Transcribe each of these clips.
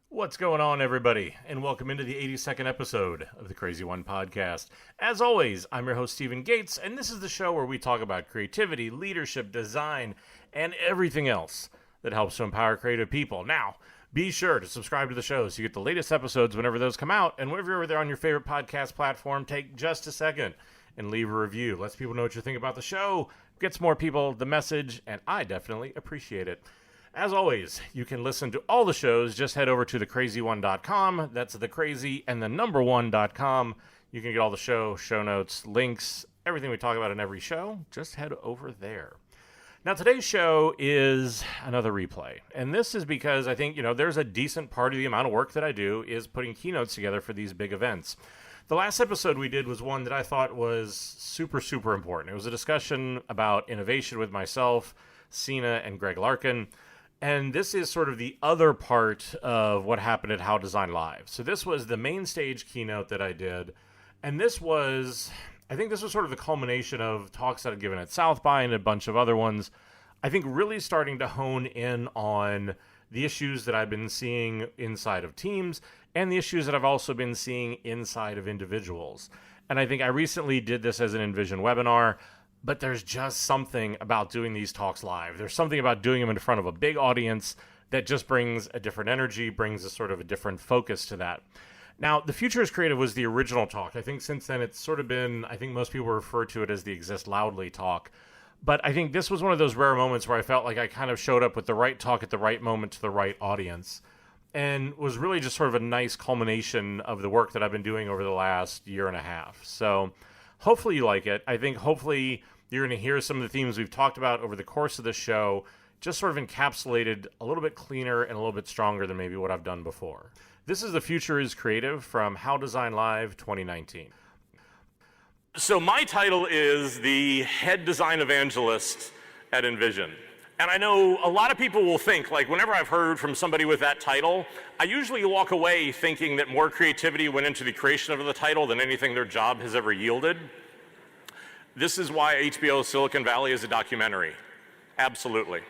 What's going on, everybody? And welcome into the 82nd episode of the CRZY podcast. As always, I'm your host, Stephen Gates, and this is the show where we talk about creativity, leadership, design, and everything else that helps to empower creative people. Now, be sure to subscribe to the show so you get the latest episodes whenever those come out, and whenever you're over there on your favorite podcast platform, take just a second and leave a review. Lets people know what you think about the show, gets more people the message, and I definitely appreciate it. As always, you can listen to all the shows. Just head over to thecrazy1.com. That's the crazy and the number one.com. You can get all the show notes, links, everything we talk about in every show. Just head over there. Now, today's show is another replay. And this is because I think, there's a decent part of the amount of work that I do is putting keynotes together for these big events. The last episode we did was one that I thought was super, super important. It was a discussion about innovation with myself, Sina, and Greg Larkin. And this is sort of the other part of what happened at How Design Live. So this was the main stage keynote that I did. And I think this was sort of the culmination of talks that I've given at South by and a bunch of other ones. I think really starting to hone in on the issues that I've been seeing inside of teams and the issues that I've also been seeing inside of individuals. And I think I recently did this as an InVision webinar. But there's just something about doing these talks live. There's something about doing them in front of a big audience that just brings a different energy, brings a sort of a different focus to that. Now, The Future is Creative was the original talk. I think since then it's sort of been, I think most people refer to it as the Exist Loudly talk. But I think this was one of those rare moments where I felt like I kind of showed up with the right talk at the right moment to the right audience. And was really just sort of a nice culmination of the work that I've been doing over the last year and a half. So hopefully you like it. I think hopefully you're going to hear some of the themes we've talked about over the course of the show, just sort of encapsulated a little bit cleaner and a little bit stronger than maybe what I've done before. This is The Future is Creative from How Design Live 2019. So my title is the head design evangelist at InVision. And I know a lot of people will think, like whenever I've heard from somebody with that title, I usually walk away thinking that more creativity went into the creation of the title than anything their job has ever yielded. This is why HBO's Silicon Valley is a documentary. Absolutely.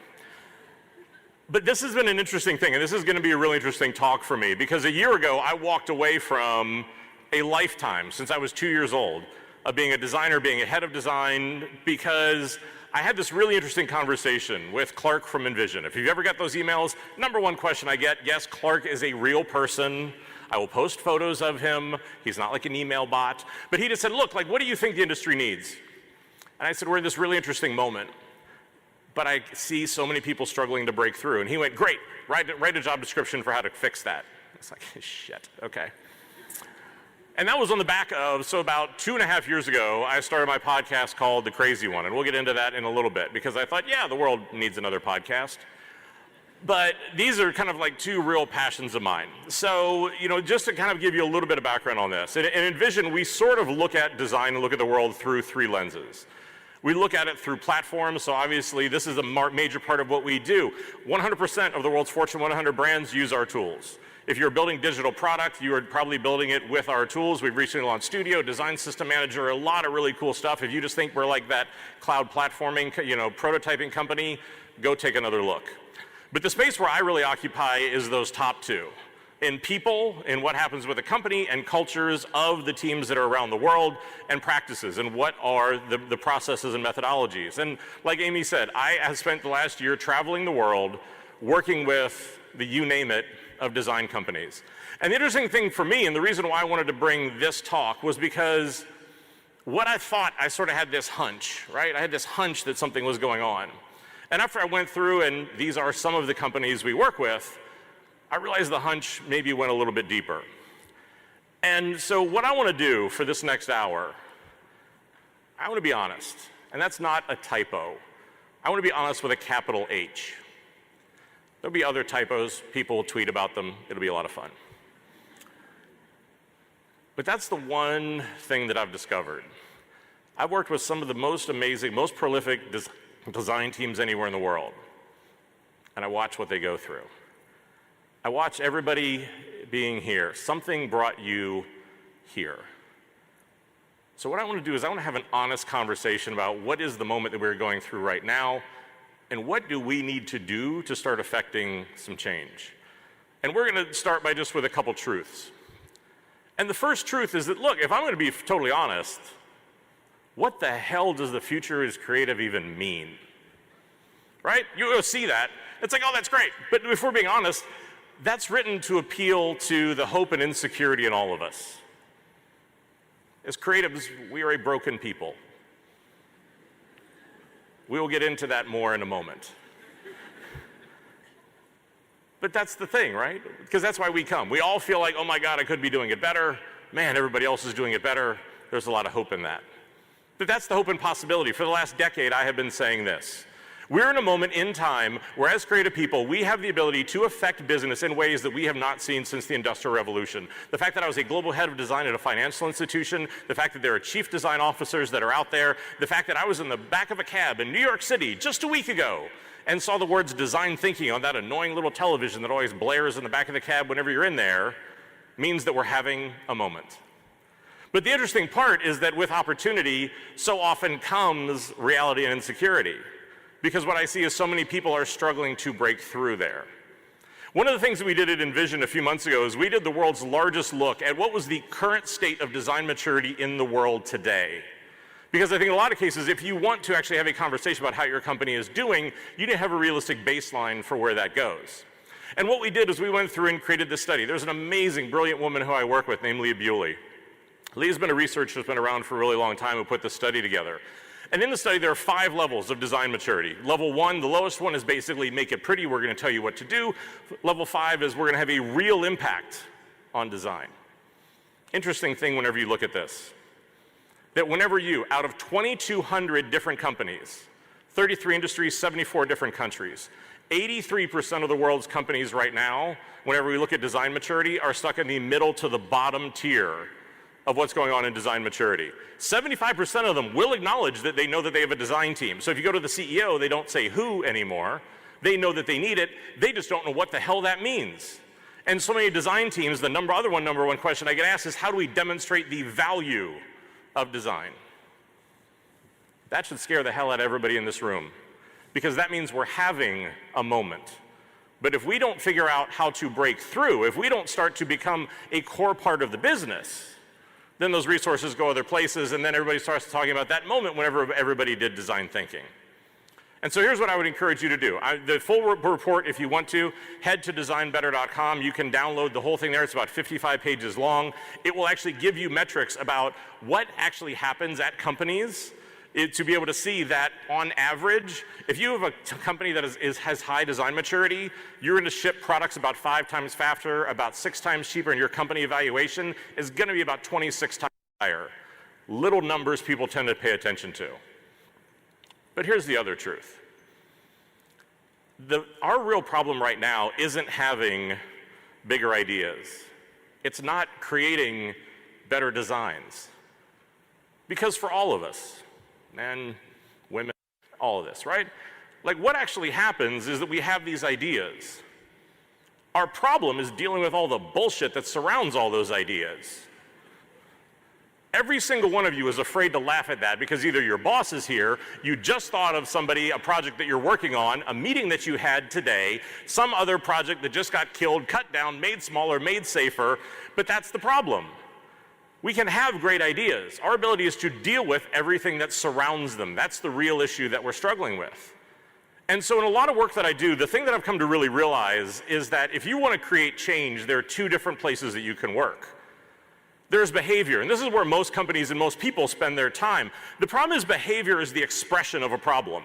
But this has been an interesting thing, and this is going to be a really interesting talk for me, because a year ago I walked away from a lifetime, since I was 2 years old, of being a designer, being a head of design, because I had this really interesting conversation with Clark from InVision. If you've ever got those emails, number one question I get, yes, Clark is a real person. I will post photos of him. He's not like an email bot. But he just said, look, what do you think the industry needs? And I said, we're in this really interesting moment, but I see so many people struggling to break through. And he went, great, write a job description for how to fix that. I was like, shit, okay. And that was on the back of, so about 2.5 years ago, I started my podcast called The Crazy One, and we'll get into that in a little bit, because I thought, yeah, the world needs another podcast. But these are kind of like two real passions of mine. So, just to kind of give you a little bit of background on this, in InVision, we sort of look at design and look at the world through three lenses. We look at it through platforms, so obviously this is a major part of what we do. 100% of the world's Fortune 100 brands use our tools. If you're building digital product, you are probably building it with our tools. We've recently launched Studio, Design System Manager, a lot of really cool stuff. If you just think we're like that cloud platforming, prototyping company, go take another look. But the space where I really occupy is those top two. In people, in what happens with a company, and cultures of the teams that are around the world, and practices, and what are the processes and methodologies. And like Amy said, I have spent the last year traveling the world, working with the you name it of design companies. And the interesting thing for me, and the reason why I wanted to bring this talk, was because what I thought, I sort of had this hunch, right? I had this hunch that something was going on. And after I went through, and these are some of the companies we work with, I realized the hunch maybe went a little bit deeper. And so what I want to do for this next hour, I want to be honest. And that's not a typo. I want to be honest with a capital H. There'll be other typos. People will tweet about them. It'll be a lot of fun. But that's the one thing that I've discovered. I've worked with some of the most amazing, most prolific design teams anywhere in the world. And I watch what they go through. I watch everybody being here. Something brought you here. So what I want to do is I want to have an honest conversation about what is the moment that we're going through right now, and what do we need to do to start affecting some change. And we're going to start by just with a couple truths. And the first truth is that, look, if I'm going to be totally honest, what the hell does the future is creative even mean? Right? You go see that. It's like, oh, that's great. But if we're being honest, that's written to appeal to the hope and insecurity in all of us. As creatives, we are a broken people. We will get into that more in a moment. But that's the thing, right? Because that's why we come. We all feel like, oh my God, I could be doing it better. Man, everybody else is doing it better. There's a lot of hope in that. But that's the hope and possibility. For the last decade, I have been saying this. We're in a moment in time where, as creative people, we have the ability to affect business in ways that we have not seen since the Industrial Revolution. The fact that I was a global head of design at a financial institution, the fact that there are chief design officers that are out there, the fact that I was in the back of a cab in New York City just a week ago and saw the words design thinking on that annoying little television that always blares in the back of the cab whenever you're in there, means that we're having a moment. But the interesting part is that with opportunity, so often comes reality and insecurity. Because what I see is so many people are struggling to break through there. One of the things that we did at InVision a few months ago is we did the world's largest look at what was the current state of design maturity in the world today. Because I think in a lot of cases, if you want to actually have a conversation about how your company is doing, you need to have a realistic baseline for where that goes. And what we did is we went through and created this study. There's an amazing, brilliant woman who I work with named Leah Bewley. Leah's been a researcher that's been around for a really long time who put this study together. And in the study, there are 5 levels of design maturity. Level 1, the lowest one, is basically make it pretty. We're going to tell you what to do. Level 5 is we're going to have a real impact on design. Interesting thing whenever you look at this, that whenever you, out of 2,200 different companies, 33 industries, 74 different countries, 83% of the world's companies right now, whenever we look at design maturity, are stuck in the middle to the bottom tier of what's going on in design maturity. 75% of them will acknowledge that they know that they have a design team. So if you go to the CEO, they don't say who anymore. They know that they need it. They just don't know what the hell that means. And so many design teams, the number one question I get asked is, how do we demonstrate the value of design? That should scare the hell out of everybody in this room, because that means we're having a moment. But if we don't figure out how to break through, if we don't start to become a core part of the business, then those resources go other places, and then everybody starts talking about that moment whenever everybody did design thinking. And so here's what I would encourage you to do. The full report, if you want to, head to designbetter.com. You can download the whole thing there. It's about 55 pages long. It will actually give you metrics about what actually happens at companies to be able to see that, on average, if you have a company that has high design maturity, you're going to ship products about 5 times faster, about 6 times cheaper, and your company evaluation is going to be about 26 times higher. Little numbers people tend to pay attention to. But here's the other truth. Our real problem right now isn't having bigger ideas. It's not creating better designs. Because for all of us, men, women, all of this, right? Like, what actually happens is that we have these ideas. Our problem is dealing with all the bullshit that surrounds all those ideas. Every single one of you is afraid to laugh at that because either your boss is here, you just thought of somebody, a project that you're working on, a meeting that you had today, some other project that just got killed, cut down, made smaller, made safer, but that's the problem. We can have great ideas. Our ability is to deal with everything that surrounds them. That's the real issue that we're struggling with. And so in a lot of work that I do, the thing that I've come to really realize is that if you want to create change, there are 2 different places that you can work. There's behavior, and this is where most companies and most people spend their time. The problem is behavior is the expression of a problem.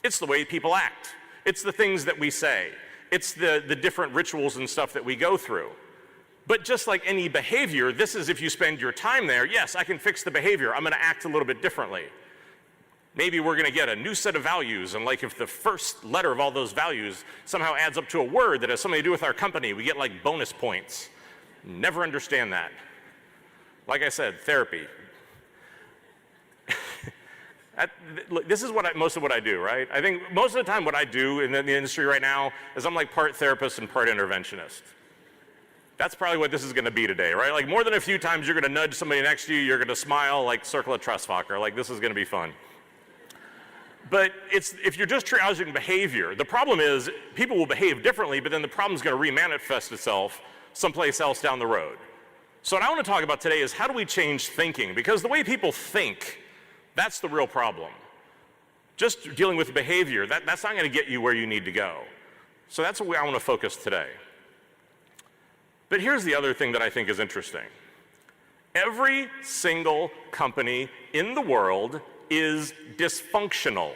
It's the way people act. It's the things that we say. It's the different rituals and stuff that we go through. But just like any behavior, this is if you spend your time there, yes, I can fix the behavior. I'm going to act a little bit differently. Maybe we're going to get a new set of values, and like if the first letter of all those values somehow adds up to a word that has something to do with our company, we get like bonus points. Never understand that. Like I said, therapy. This is most of what I do, right? I think most of the time what I do in the industry right now is I'm like part therapist and part interventionist. That's probably what this is going to be today, right? Like more than a few times you're going to nudge somebody next to you, you're going to smile like Circle of Trust Walker, like this is going to be fun. But if you're just triaging behavior, the problem is people will behave differently, but then the problem's going to remanifest itself someplace else down the road. So what I want to talk about today is how do we change thinking? Because the way people think, that's the real problem. Just dealing with behavior, that's not going to get you where you need to go. So that's where I want to focus today. But here's the other thing that I think is interesting. Every single company in the world is dysfunctional.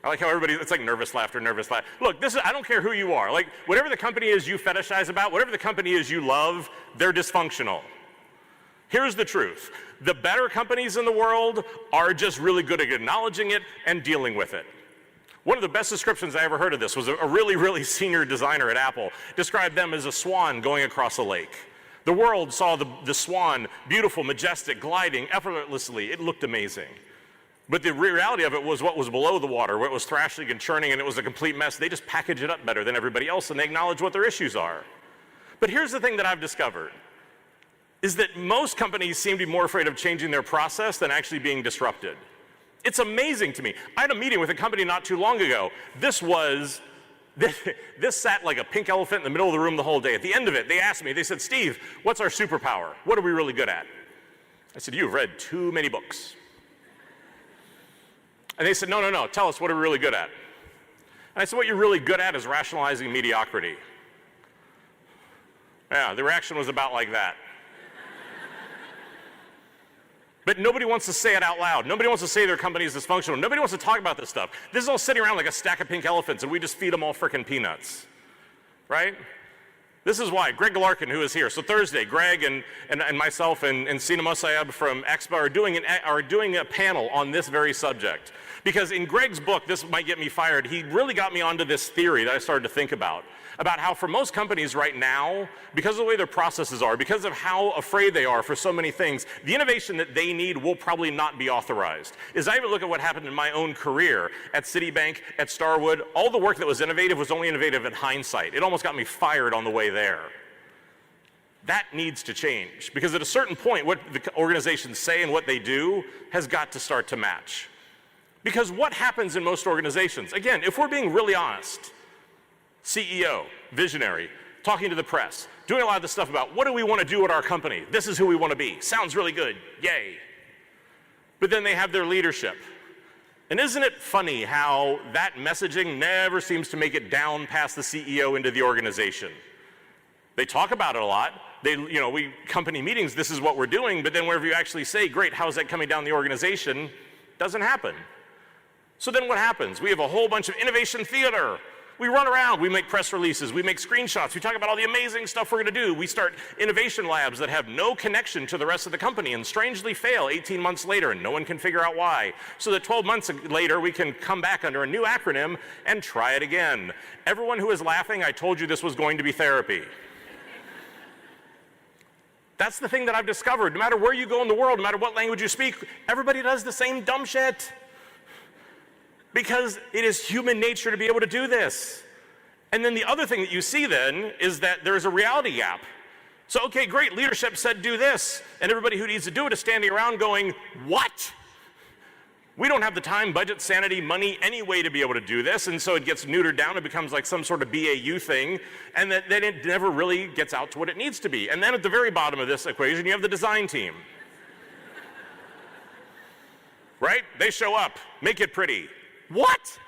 I like how everybody, it's like nervous laughter, nervous laughter. Look, I don't care who you are. Like, whatever the company is you fetishize about, whatever the company is you love, they're dysfunctional. Here's the truth. The better companies in the world are just really good at acknowledging it and dealing with it. One of the best descriptions I ever heard of this was a really, really senior designer at Apple described them as a swan going across a lake. The world saw the swan, beautiful, majestic, gliding effortlessly. It looked amazing. But the reality of it was what was below the water, where it was thrashing and churning and it was a complete mess. They just package it up better than everybody else and they acknowledge what their issues are. But here's the thing that I've discovered, is that most companies seem to be more afraid of changing their process than actually being disrupted. It's amazing to me. I had a meeting with a company not too long ago. This sat like a pink elephant in the middle of the room the whole day. At the end of it, they asked me, they said, Steve, what's our superpower? What are we really good at? I said, you've read too many books. And they said, no, tell us what are we really good at? And I said, what you're really good at is rationalizing mediocrity. Yeah, the reaction was about like that. But nobody wants to say it out loud. Nobody wants to say their company is dysfunctional. Nobody wants to talk about this stuff. This is all sitting around like a stack of pink elephants, and we just feed them all frickin' peanuts, right? This is why Greg Galarkin, who is here. So Thursday, Greg and myself and Sina Mossayeb from Expo are doing a panel on this very subject. Because in Greg's book, this might get me fired, he really got me onto this theory that I started to think about how for most companies right now, because of the way their processes are, because of how afraid they are for so many things, the innovation that they need will probably not be authorized. As I even look at what happened in my own career at Citibank, at Starwood, all the work that was innovative was only innovative in hindsight. It almost got me fired on the way there. That needs to change, because at a certain point, what the organizations say and what they do has got to start to match. Because what happens in most organizations, again, if we're being really honest, CEO, visionary, talking to the press, doing a lot of this stuff about what do we want to do at our company? This is who we want to be. Sounds really good. Yay. But then they have their leadership. And isn't it funny how that messaging never seems to make it down past the CEO into the organization? They talk about it a lot. We company meetings, this is what we're doing, but then wherever you actually say, great, how's that coming down the organization? Doesn't happen. So then what happens? We have a whole bunch of innovation theater. We run around, we make press releases, we make screenshots, we talk about all the amazing stuff we're going to do. We start innovation labs that have no connection to the rest of the company and strangely fail 18 months later, and no one can figure out why. So that 12 months later, we can come back under a new acronym and try it again. Everyone who is laughing, I told you this was going to be therapy. That's the thing that I've discovered. No matter where you go in the world, no matter what language you speak, everybody does the same dumb shit. Because it is human nature to be able to do this. And then the other thing that you see then is that there's a reality gap. So, okay, great, leadership said do this, and everybody who needs to do it is standing around going, what? We don't have the time, budget, sanity, money, any way to be able to do this, and so it gets neutered down, it becomes like some sort of BAU thing, and then it never really gets out to what it needs to be. And then at the very bottom of this equation, you have the design team. Right? They show up, make it pretty. What?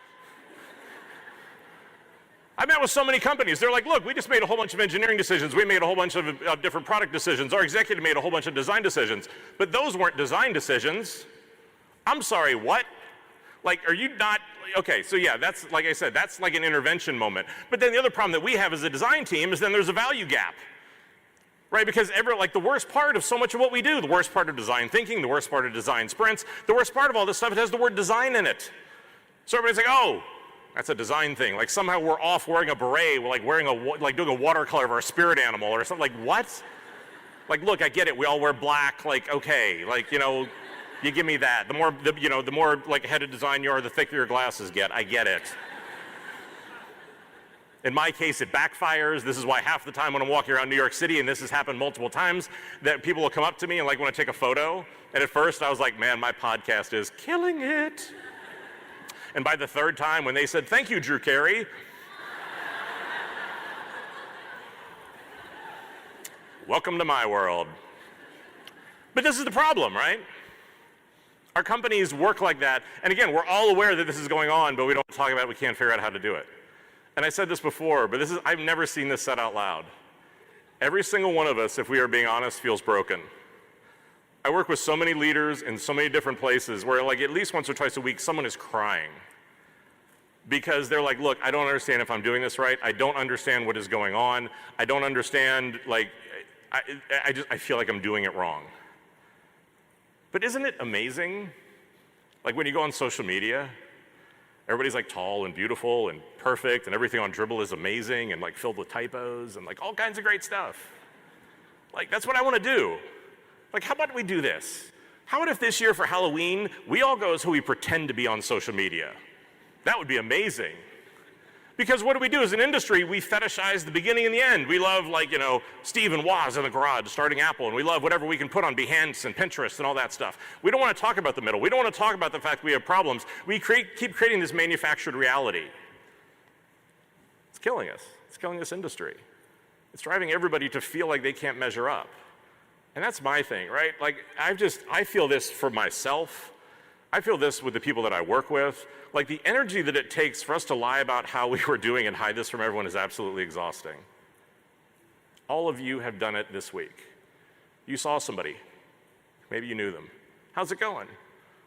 I met with so many companies. They're like, look, we just made a whole bunch of engineering decisions. We made a whole bunch of different product decisions. Our executive made a whole bunch of design decisions. But those weren't design decisions. I'm sorry, what? Like, are you not? Okay, so yeah, that's, like I said, that's like an intervention moment. But then the other problem that we have as a design team is then there's a value gap. Right, because the worst part of so much of what we do, the worst part of design thinking, the worst part of design sprints, the worst part of all this stuff, it has the word design in it. So everybody's like, oh, that's a design thing. Like somehow we're off wearing a beret, we're like doing a watercolor of our spirit animal or something. Like what? Like, look, I get it. We all wear black. Like, okay, you give me that. The more like head of design you are, the thicker your glasses get. I get it. In my case, it backfires. This is why half the time when I'm walking around New York City, and this has happened multiple times, that people will come up to me and like want to take a photo. And at first I was like, man, my podcast is killing it. And by the third time when they said, thank you, Drew Carey, welcome to my world. But this is the problem, right? Our companies work like that. And again, we're all aware that this is going on, but we don't talk about it. We can't figure out how to do it. And I said this before, but I've never seen this said out loud. Every single one of us, if we are being honest, feels broken. I work with so many leaders in so many different places where like at least once or twice a week, someone is crying. Because they're like, look, I don't understand if I'm doing this right. I don't understand what is going on. I don't understand, like, I feel like I'm doing it wrong. But isn't it amazing? Like when you go on social media, everybody's like tall and beautiful and perfect and everything on Dribbble is amazing and like filled with typos and like all kinds of great stuff. Like that's what I want to do. Like how about we do this? How about if this year for Halloween, we all go as who we pretend to be on social media? That would be amazing. Because what do? As an industry, we fetishize the beginning and the end. We love like, you know, Steve and Woz in the garage starting Apple, and we love whatever we can put on Behance and Pinterest and all that stuff. We don't want to talk about the middle. We don't want to talk about the fact we have problems. We keep creating this manufactured reality. It's killing us. It's killing this industry. It's driving everybody to feel like they can't measure up. And that's my thing, right? Like, I feel this for myself. I feel this with the people that I work with. Like the energy that it takes for us to lie about how we were doing and hide this from everyone is absolutely exhausting. All of you have done it this week. You saw somebody. Maybe you knew them. How's it going?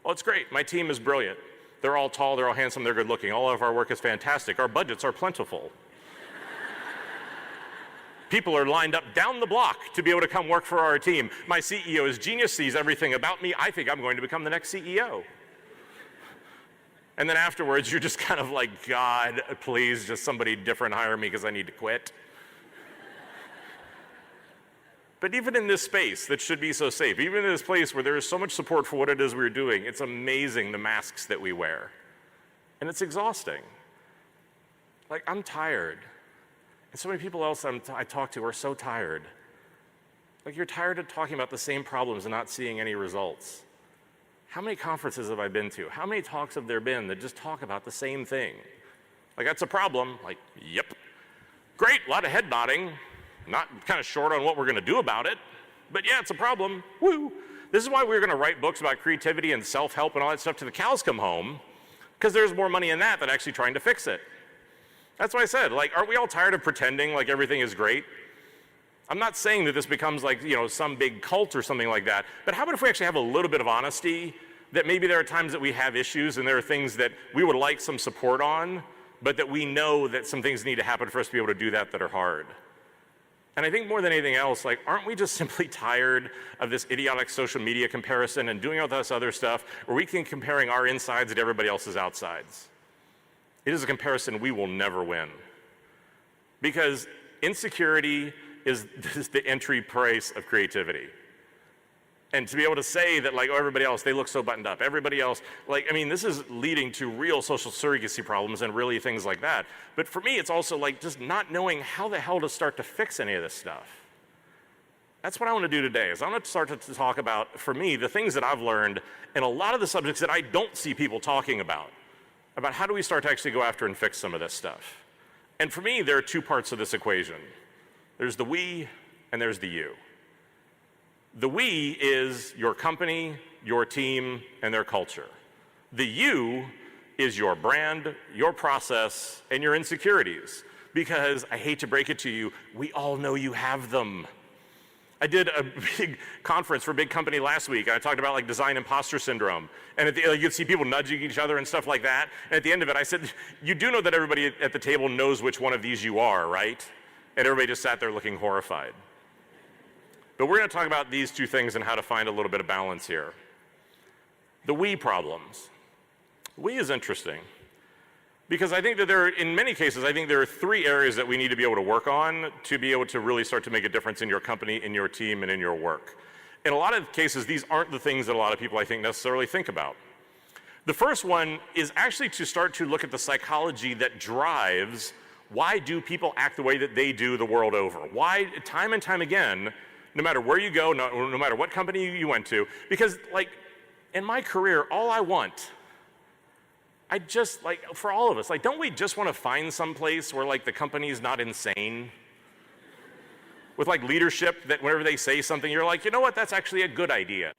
Oh, it's great. My team is brilliant. They're all tall, they're all handsome, they're good looking. All of our work is fantastic. Our budgets are plentiful. People are lined up down the block to be able to come work for our team. My CEO is genius, sees everything about me. I think I'm going to become the next CEO. And then afterwards, you're just kind of like, God, please, just somebody different hire me because I need to quit. But even in this space that should be so safe, even in this place where there is so much support for what it is we're doing, it's amazing the masks that we wear. And it's exhausting. Like, I'm tired. And so many people else I talk to are so tired. Like, you're tired of talking about the same problems and not seeing any results. How many conferences have I been to? How many talks have there been that just talk about the same thing? Like, that's a problem. Like, yep. Great, a lot of head nodding. Not kind of short on what we're going to do about it. But yeah, it's a problem. Woo. This is why we're going to write books about creativity and self-help and all that stuff till the cows come home, because there's more money in that than actually trying to fix it. That's why I said, like, aren't we all tired of pretending like everything is great? I'm not saying that this becomes like, you know, some big cult or something like that, but how about if we actually have a little bit of honesty that maybe there are times that we have issues and there are things that we would like some support on, but that we know that some things need to happen for us to be able to do that are hard. And I think more than anything else, like, aren't we just simply tired of this idiotic social media comparison and doing all this other stuff where we can comparing our insides to everybody else's outsides? It is a comparison we will never win. Because insecurity is the entry price of creativity. And to be able to say that, like, oh, everybody else, they look so buttoned up. Everybody else, like, I mean, this is leading to real social surrogacy problems and really things like that. But for me, it's also like just not knowing how the hell to start to fix any of this stuff. That's what I want to do today, is I want to start to talk about, for me, the things that I've learned and a lot of the subjects that I don't see people talking about how do we start to actually go after and fix some of this stuff. And for me, there are two parts of this equation. There's the we and there's the you. The we is your company, your team, and their culture. The you is your brand, your process, and your insecurities. Because I hate to break it to you, we all know you have them. I did a big conference for a big company last week, and I talked about like design imposter syndrome. And you'd see people nudging each other and stuff like that. And at the end of it, I said, you do know that everybody at the table knows which one of these you are, right? And everybody just sat there looking horrified. But we're going to talk about these two things and how to find a little bit of balance here. The we problems. We is interesting. Because I think that in many cases, I think there are three areas that we need to be able to work on to be able to really start to make a difference in your company, in your team, and in your work. In a lot of cases, these aren't the things that a lot of people, I think, necessarily think about. The first one is actually to start to look at the psychology that drives Why do people act the way that they do the world over? Why, time and time again, no matter where you go, no matter what company you went to, because like in my career, all I want, I just like, for all of us, like don't we just want to find some place where like the company's not insane? With like leadership that whenever they say something, you're like, you know what, that's actually a good idea.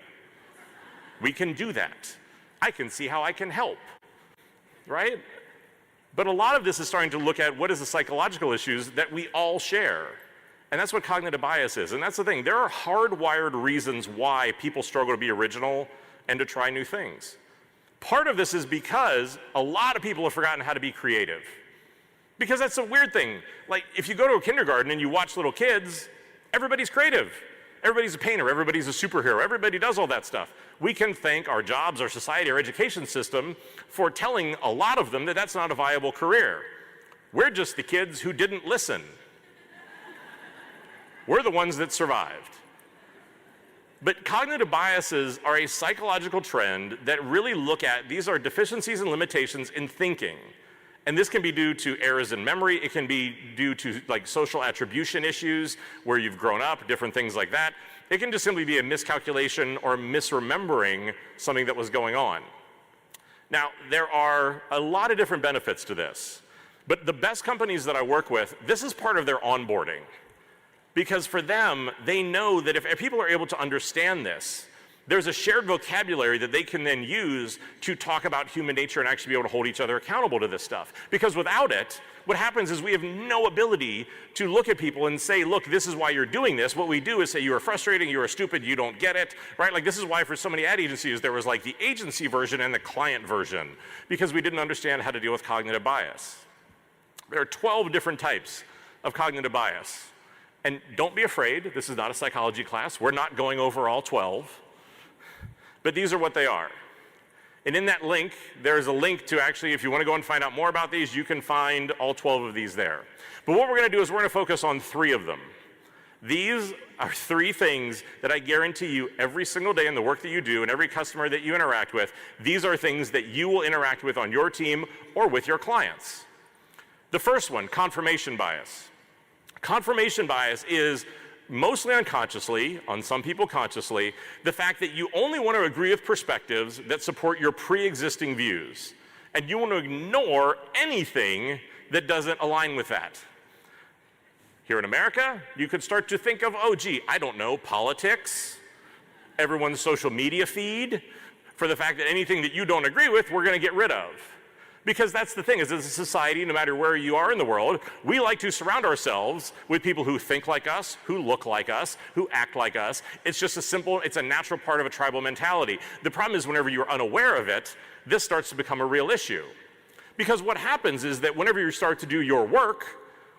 We can do that. I can see how I can help, right? But a lot of this is starting to look at what is the psychological issues that we all share. And that's what cognitive bias is. And that's the thing. There are hardwired reasons why people struggle to be original and to try new things. Part of this is because a lot of people have forgotten how to be creative. Because that's a weird thing. Like, if you go to a kindergarten and you watch little kids, everybody's creative. Everybody's a painter, everybody's a superhero, everybody does all that stuff. We can thank our jobs, our society, our education system for telling a lot of them that that's not a viable career. We're just the kids who didn't listen. We're the ones that survived. But cognitive biases are a psychological trend that really look at, these are deficiencies and limitations in thinking. And this can be due to errors in memory. It can be due to like social attribution issues where you've grown up, different things like that. It can just simply be a miscalculation or misremembering something that was going on. Now, there are a lot of different benefits to this, but the best companies that I work with, this is part of their onboarding. Because for them, they know that if people are able to understand this, there's a shared vocabulary that they can then use to talk about human nature and actually be able to hold each other accountable to this stuff. Because without it, what happens is we have no ability to look at people and say, look, this is why you're doing this. What we do is say, you are frustrating, you are stupid, you don't get it, right? Like this is why for so many ad agencies, there was like the agency version and the client version, because we didn't understand how to deal with cognitive bias. There are 12 different types of cognitive bias. And don't be afraid, this is not a psychology class. We're not going over all 12. But these are what they are. And in that link, there's a link to actually, if you want to go and find out more about these, you can find all 12 of these there. But what we're going to do is we're going to focus on 3 of them. These are 3 things that I guarantee you every single day in the work that you do and every customer that you interact with, these are things that you will interact with on your team or with your clients. The first one, confirmation bias. Confirmation bias is mostly unconsciously, on some people consciously, the fact that you only want to agree with perspectives that support your pre-existing views. And you want to ignore anything that doesn't align with that. Here in America, you could start to think of, oh gee, I don't know, politics, everyone's social media feed, for the fact that anything that you don't agree with, we're going to get rid of. Because that's the thing, is as a society, no matter where you are in the world, we like to surround ourselves with people who think like us, who look like us, who act like us. It's just it's a natural part of a tribal mentality. The problem is whenever you're unaware of it, this starts to become a real issue. Because what happens is that whenever you start to do your work,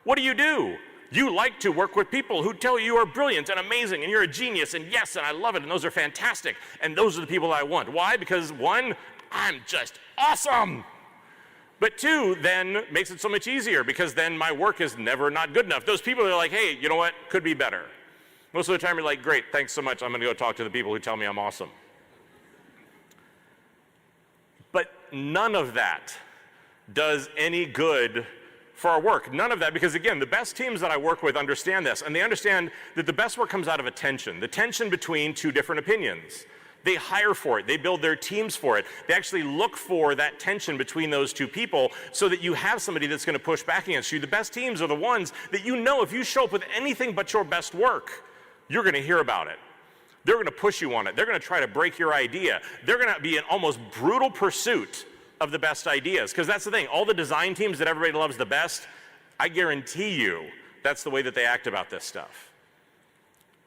what do? You like to work with people who tell you are brilliant and amazing and you're a genius and yes, and I love it and those are fantastic and those are the people I want. Why? Because 1, I'm just awesome. But 2, then makes it so much easier because then my work is never not good enough. Those people are like, hey, you know what? Could be better. Most of the time you're like, great, thanks so much. I'm going to go talk to the people who tell me I'm awesome. But none of that does any good for our work. None of that, because again, the best teams that I work with understand this, and they understand that the best work comes out of a tension, the tension between 2 different opinions. They hire for it. They build their teams for it. They actually look for that tension between those 2 people so that you have somebody that's going to push back against you. The best teams are the ones that you know if you show up with anything but your best work, you're going to hear about it. They're going to push you on it. They're going to try to break your idea. They're going to be in almost brutal pursuit of the best ideas. Because that's the thing. All the design teams that everybody loves the best, I guarantee you that's the way that they act about this stuff.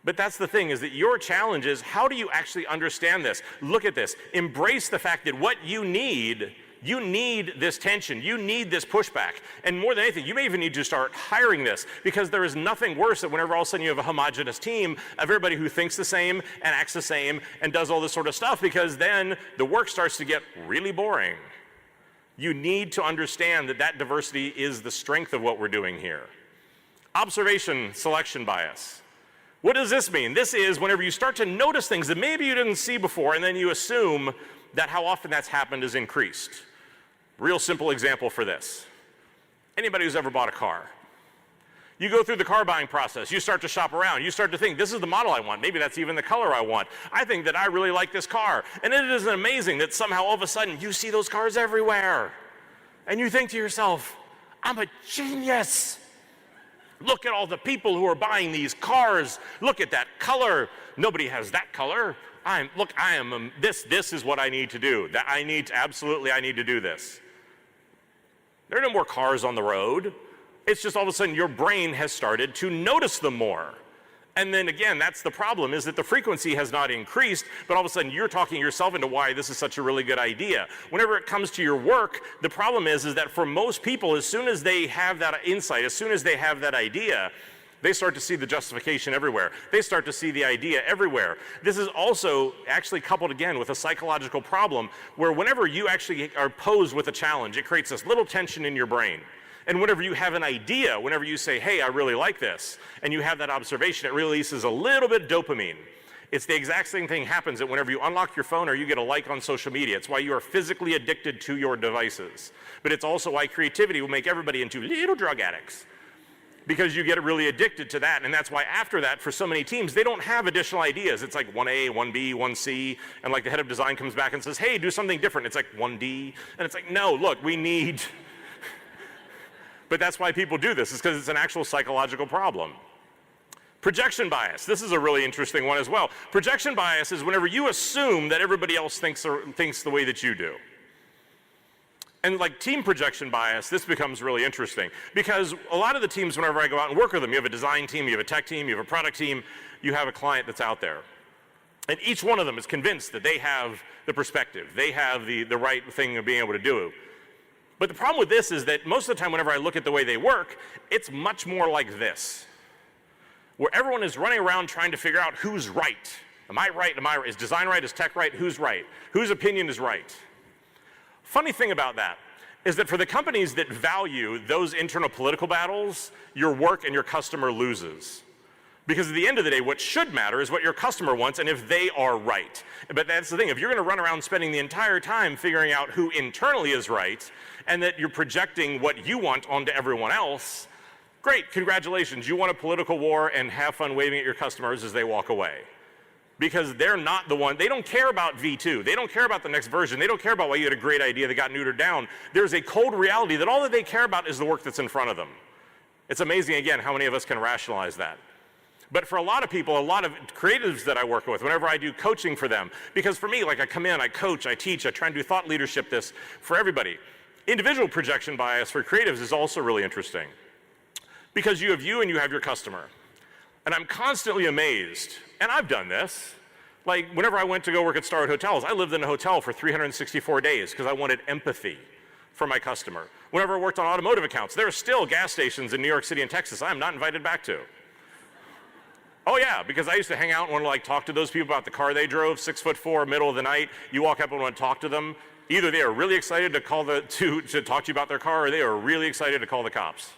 But that's the thing, is that your challenge is, how do you actually understand this? Look at this. Embrace the fact that what you need this tension, you need this pushback. And more than anything, you may even need to start hiring this, because there is nothing worse than whenever all of a sudden you have a homogenous team of everybody who thinks the same and acts the same and does all this sort of stuff, because then the work starts to get really boring. You need to understand that that diversity is the strength of what we're doing here. Observation selection bias. What does this mean? This is whenever you start to notice things that maybe you didn't see before, and then you assume that how often that's happened is increased. Real simple example for this. Anybody who's ever bought a car. You go through the car buying process. You start to shop around. You start to think, this is the model I want. Maybe that's even the color I want. I think that I really like this car. And it is amazing that somehow all of a sudden you see those cars everywhere. And you think to yourself, I'm a genius. Look at all the people who are buying these cars. Look at that color. Nobody has that color. This is what I need to do. I need to do this. There are no more cars on the road. It's just all of a sudden your brain has started to notice them more. And then again, that's the problem, is that the frequency has not increased, but all of a sudden you're talking yourself into why this is such a really good idea. Whenever it comes to your work, the problem is that for most people, as soon as they have that insight, as soon as they have that idea, they start to see the justification everywhere. They start to see the idea everywhere. This is also actually coupled again with a psychological problem where whenever you actually are posed with a challenge, it creates this little tension in your brain. And whenever you have an idea, whenever you say, hey, I really like this, and you have that observation, it releases a little bit of dopamine. It's the exact same thing happens that whenever you unlock your phone or you get a like on social media. It's why you are physically addicted to your devices. But it's also why creativity will make everybody into little drug addicts, because you get really addicted to that. And that's why after that, for so many teams, they don't have additional ideas. It's like 1A, 1B, 1C, and like the head of design comes back and says, hey, do something different. It's like 1D, and it's like, no, look, we need... But that's why people do this, is because it's an actual psychological problem. Projection bias. This is a really interesting one as well. Projection bias is whenever you assume that everybody else thinks the way that you do. And like team projection bias, this becomes really interesting, because a lot of the teams, whenever I go out and work with them, you have a design team, you have a tech team, you have a product team, you have a client that's out there. And each one of them is convinced that they have the perspective, they have the right thing of being able to do. But the problem with this is that most of the time whenever I look at the way they work, it's much more like this, where everyone is running around trying to figure out who's right. Am I right? Is design right? Is tech right? Who's right? Whose opinion is right? Funny thing about that is that for the companies that value those internal political battles, your work and your customer loses. Because at the end of the day, what should matter is what your customer wants and if they are right. But that's the thing, if you're going to run around spending the entire time figuring out who internally is right and that you're projecting what you want onto everyone else, great, congratulations, you won a political war, and have fun waving at your customers as they walk away. Because they're not the one, they don't care about V2, they don't care about the next version, they don't care about why you had a great idea that got neutered down. There's a cold reality that all that they care about is the work that's in front of them. It's amazing, again, how many of us can rationalize that. But for a lot of people, a lot of creatives that I work with, whenever I do coaching for them, because for me, like I come in, I coach, I teach, I try and do thought leadership this for everybody. Individual projection bias for creatives is also really interesting, because you have you and you have your customer. And I'm constantly amazed, and I've done this, like whenever I went to go work at Starwood Hotels, I lived in a hotel for 364 days because I wanted empathy for my customer. Whenever I worked on automotive accounts, there are still gas stations in New York City and Texas I am not invited back to. Oh yeah, because I used to hang out and want to like talk to those people about the car they drove, 6'4", middle of the night. You walk up and want to talk to them. Either they are really excited to call to talk to you about their car, or they are really excited to call the cops.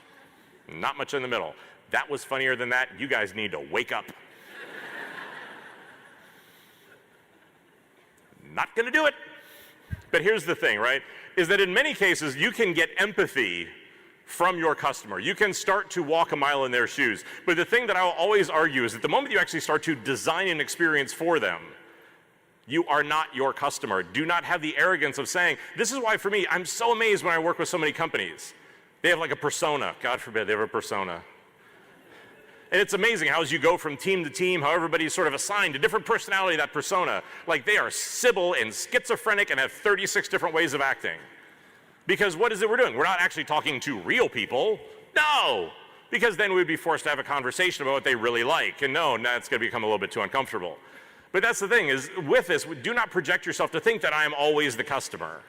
Not much in the middle. That was funnier than that. You guys need to wake up. Not gonna do it. But here's the thing, right? Is that in many cases you can get empathy from your customer. You can start to walk a mile in their shoes. But the thing that I'll always argue is that the moment you actually start to design an experience for them, you are not your customer. Do not have the arrogance of saying, this is why for me, I'm so amazed when I work with so many companies. They have like a persona. God forbid, they have a persona. And it's amazing how as you go from team to team, how everybody's sort of assigned a different personality of that persona. Like they are Sybil and schizophrenic and have 36 different ways of acting. Because what is it we're doing? We're not actually talking to real people. No! Because then we'd be forced to have a conversation about what they really like. And no, that's going to become a little bit too uncomfortable. But that's the thing, is with this, do not project yourself to think that I am always the customer.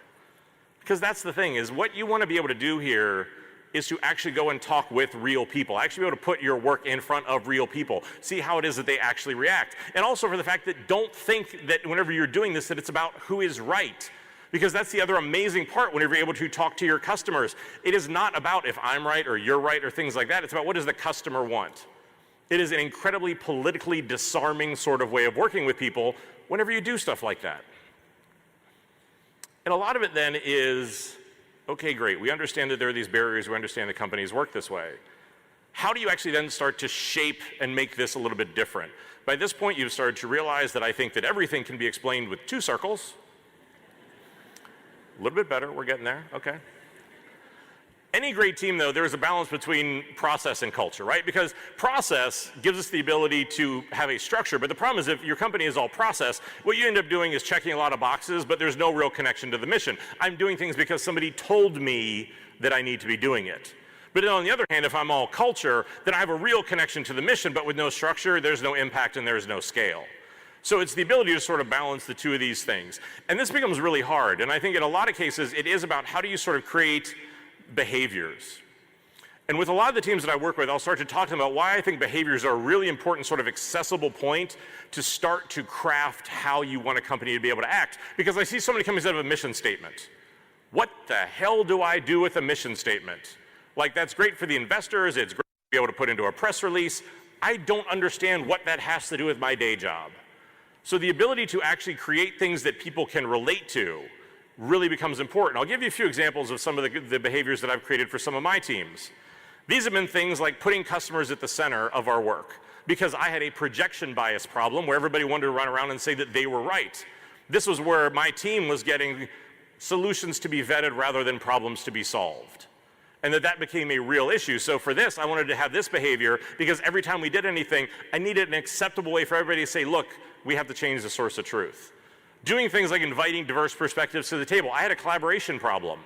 Because that's the thing, is what you want to be able to do here is to actually go and talk with real people, actually be able to put your work in front of real people, see how it is that they actually react. And also for the fact that don't think that whenever you're doing this that it's about who is right. Because that's the other amazing part whenever you're able to talk to your customers. It is not about if I'm right or you're right or things like that. It's about what does the customer want. It is an incredibly politically disarming sort of way of working with people whenever you do stuff like that. And a lot of it then is Okay, great. We understand that there are these barriers. We understand that companies work this way. How do you actually then start to shape and make this a little bit different? By this point, you've started to realize that I think that everything can be explained with 2 circles. A little bit better. We're getting there. Okay. Any great team, though, there is a balance between process and culture, right? Because process gives us the ability to have a structure, but the problem is if your company is all process, what you end up doing is checking a lot of boxes, but there's no real connection to the mission. I'm doing things because somebody told me that I need to be doing it. But then on the other hand, if I'm all culture, then I have a real connection to the mission, but with no structure, there's no impact and there's no scale. So it's the ability to sort of balance the 2 of these things. And this becomes really hard, and I think in a lot of cases, it is about how do you sort of create behaviors. And with a lot of the teams that I work with, I'll start to talk to them about why I think behaviors are a really important sort of accessible point to start to craft how you want a company to be able to act. Because I see so many companies that have a mission statement. What the hell do I do with a mission statement? Like, that's great for the investors, it's great to be able to put into a press release. I don't understand what that has to do with my day job. So the ability to actually create things that people can relate to really becomes important. I'll give you a few examples of some of the behaviors that I've created for some of my teams. These have been things like putting customers at the center of our work, because I had a projection bias problem where everybody wanted to run around and say that they were right. This was where my team was getting solutions to be vetted rather than problems to be solved. And that became a real issue. So for this, I wanted to have this behavior because every time we did anything, I needed an acceptable way for everybody to say, look, we have to change the source of truth. Doing things like inviting diverse perspectives to the table. I had a collaboration problem.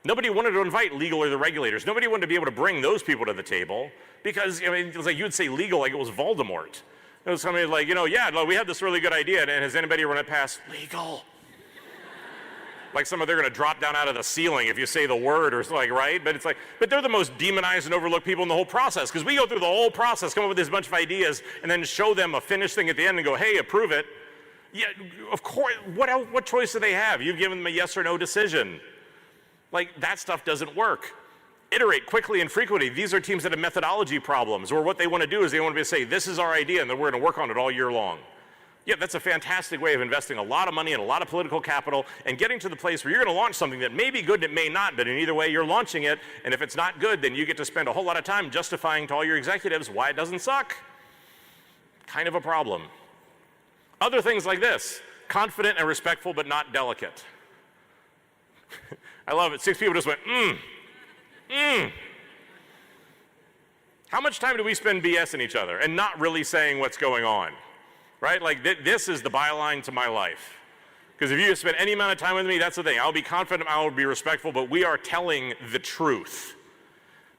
Nobody wanted to invite legal or the regulators. Nobody wanted to be able to bring those people to the table because, I mean, it was like you would say legal like it was Voldemort. It was somebody like, yeah, we have this really good idea, and has anybody run it past legal? Like they're gonna drop down out of the ceiling if you say the word or something, right? But it's like, but they're the most demonized and overlooked people in the whole process because we go through the whole process, come up with this bunch of ideas, and then show them a finished thing at the end and go, hey, approve it. Yeah, of course, what choice do they have? You've given them a yes or no decision. Like, that stuff doesn't work. Iterate quickly and frequently. These are teams that have methodology problems, or what they want to do is they want to be able to say, this is our idea, and then we're going to work on it all year long. Yeah, that's a fantastic way of investing a lot of money and a lot of political capital and getting to the place where you're going to launch something that may be good and it may not, but in either way, you're launching it, and if it's not good, then you get to spend a whole lot of time justifying to all your executives why it doesn't suck. Kind of a problem. Other things like this, confident and respectful but not delicate. I love it. 6 people just went, How much time do we spend BSing each other and not really saying what's going on? Right? Like, this is the byline to my life. Because if you spend any amount of time with me, that's the thing. I'll be confident, I will be respectful, but we are telling the truth.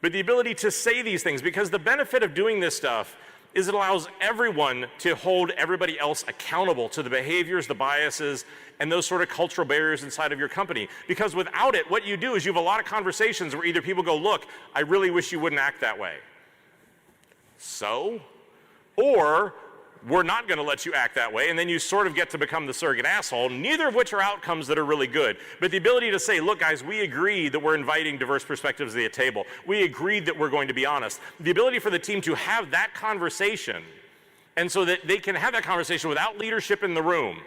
But the ability to say these things, because the benefit of doing this stuff is it allows everyone to hold everybody else accountable to the behaviors, the biases, and those sort of cultural barriers inside of your company. Because without it, what you do is you have a lot of conversations where either people go, look, I really wish you wouldn't act that way. So? Or, we're not going to let you act that way, and then you sort of get to become the surrogate asshole, neither of which are outcomes that are really good. But the ability to say, look, guys, we agree that we're inviting diverse perspectives to the table. We agreed that we're going to be honest. The ability for the team to have that conversation, and so that they can have that conversation without leadership in the room,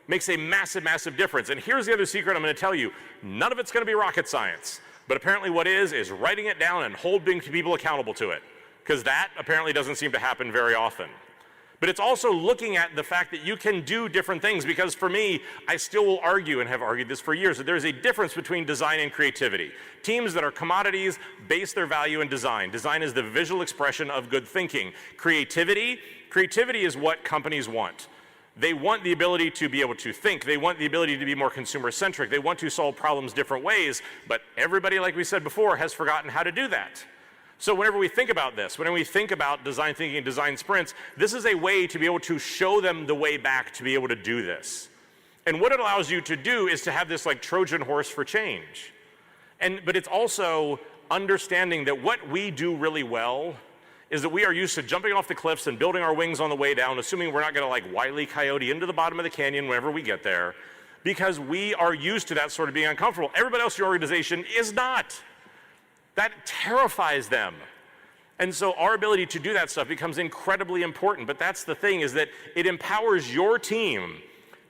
makes a massive, massive difference. And here's the other secret I'm going to tell you. None of it's going to be rocket science. But apparently what is writing it down and holding people accountable to it. Because that apparently doesn't seem to happen very often. But it's also looking at the fact that you can do different things, because for me, I still will argue, and have argued this for years, that there's a difference between design and creativity. Teams that are commodities base their value in design. Design is the visual expression of good thinking. Creativity is what companies want. They want the ability to be able to think. They want the ability to be more consumer-centric. They want to solve problems different ways, but everybody, like we said before, has forgotten how to do that. So whenever we think about this, whenever we think about design thinking and design sprints, this is a way to be able to show them the way back to be able to do this. And what it allows you to do is to have this like Trojan horse for change. But it's also understanding that what we do really well is that we are used to jumping off the cliffs and building our wings on the way down, assuming we're not going to like Wile E. Coyote into the bottom of the canyon whenever we get there, because we are used to that sort of being uncomfortable. Everybody else in your organization is not. That terrifies them. And so our ability to do that stuff becomes incredibly important. But that's the thing, is that it empowers your team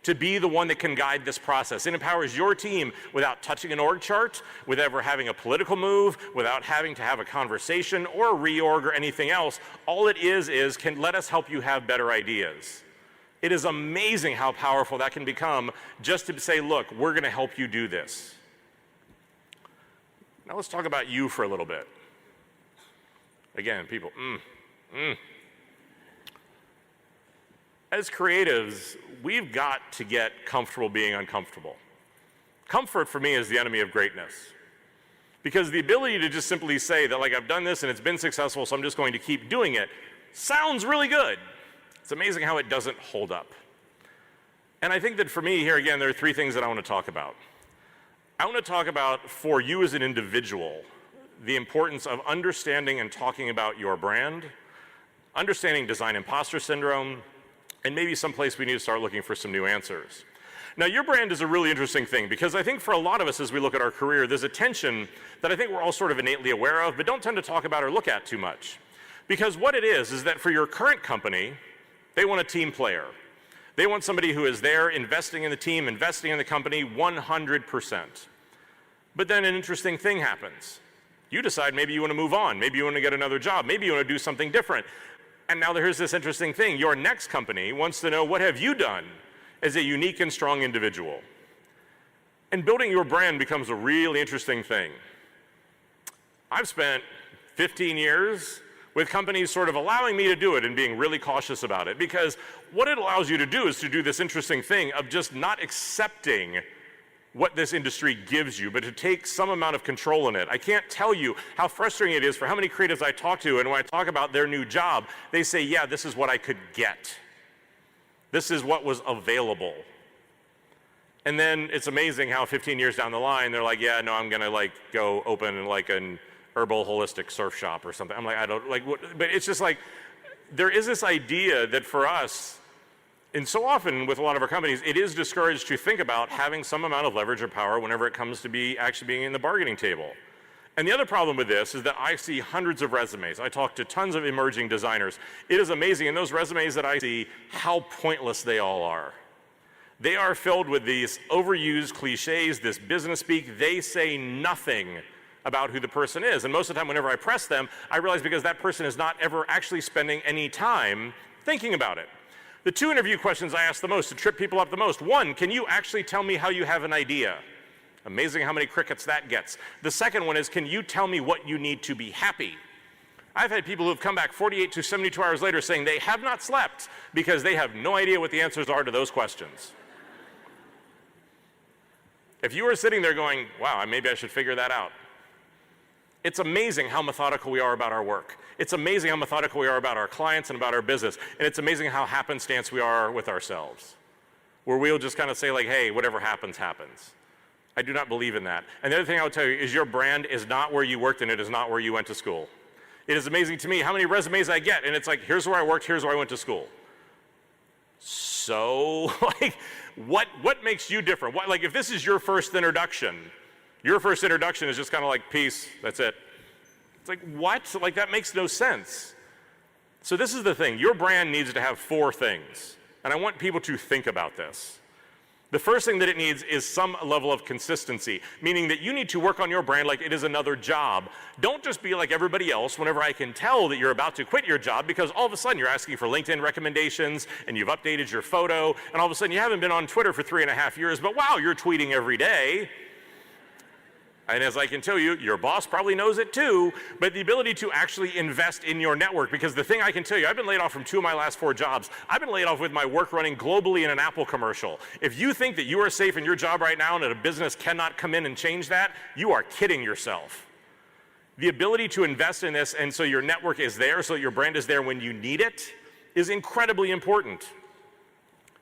to be the one that can guide this process. It empowers your team without touching an org chart, without ever having a political move, without having to have a conversation or a reorg or anything else. All it is can let us help you have better ideas. It is amazing how powerful that can become just to say, look, we're going to help you do this. Now let's talk about you for a little bit. Again, people, As creatives, we've got to get comfortable being uncomfortable. Comfort for me is the enemy of greatness. Because the ability to just simply say that, like, I've done this and it's been successful, so I'm just going to keep doing it, sounds really good. It's amazing how it doesn't hold up. And I think that for me, here again, there are three things that I want to talk about. I want to talk about, for you as an individual, the importance of understanding and talking about your brand, understanding design imposter syndrome, and maybe someplace we need to start looking for some new answers. Now, your brand is a really interesting thing because I think for a lot of us as we look at our career, there's a tension that I think we're all sort of innately aware of, but don't tend to talk about or look at too much. Because what it is that for your current company, they want a team player. They want somebody who is there investing in the team, investing in the company 100%. But then an interesting thing happens. You decide maybe you want to move on, maybe you want to get another job, maybe you want to do something different. And now here's this interesting thing. Your next company wants to know, what have you done as a unique and strong individual? And building your brand becomes a really interesting thing. I've spent 15 years with companies sort of allowing me to do it and being really cautious about it, because what it allows you to do is to do this interesting thing of just not accepting what this industry gives you, but to take some amount of control in it. I can't tell you how frustrating it is for how many creatives I talk to, and when I talk about their new job, they say, yeah, this is what I could get. This is what was available. And then it's amazing how 15 years down the line, they're like, yeah, no, I'm gonna like go open like an herbal holistic surf shop or something. I'm like, I don't, like, what? But it's just like, there is this idea that for us, and so often with a lot of our companies, it is discouraged to think about having some amount of leverage or power whenever it comes to be actually being in the bargaining table. And the other problem with this is that I see hundreds of resumes. I talk to tons of emerging designers. It is amazing in those resumes that I see how pointless they all are. They are filled with these overused cliches, this business speak. They say nothing about who the person is. And most of the time whenever I press them, I realize because that person is not ever actually spending any time thinking about it. The two interview questions I ask the most to trip people up the most. One, can you actually tell me how you have an idea? Amazing how many crickets that gets. The second one is, can you tell me what you need to be happy? I've had people who have come back 48 to 72 hours later saying they have not slept because they have no idea what the answers are to those questions. If you were sitting there going, wow, maybe I should figure that out. It's amazing how methodical we are about our work. It's amazing how methodical we are about our clients and about our business. And it's amazing how happenstance we are with ourselves, where we'll just kind of say like, hey, whatever happens, happens. I do not believe in that. And the other thing I would tell you is your brand is not where you worked and it is not where you went to school. It is amazing to me how many resumes I get, and it's like, here's where I worked, here's where I went to school. So, like, what makes you different? What, like, if this is your first introduction is just kind of like, peace, that's it. It's like, what? Like, that makes no sense. So this is the thing. Your brand needs to have four things, and I want people to think about this. The first thing that it needs is some level of consistency, meaning that you need to work on your brand like it is another job. Don't just be like everybody else whenever I can tell that you're about to quit your job, because all of a sudden you're asking for LinkedIn recommendations and you've updated your photo, and all of a sudden you haven't been on Twitter for 3.5 years, but wow, you're tweeting every day. And as I can tell you, your boss probably knows it too, but the ability to actually invest in your network, because the thing I can tell you, I've been laid off from 2 of my last 4 jobs. I've been laid off with my work running globally in an Apple commercial. If you think that you are safe in your job right now and that a business cannot come in and change that, you are kidding yourself. The ability to invest in this and so your network is there, so your brand is there when you need it, is incredibly important.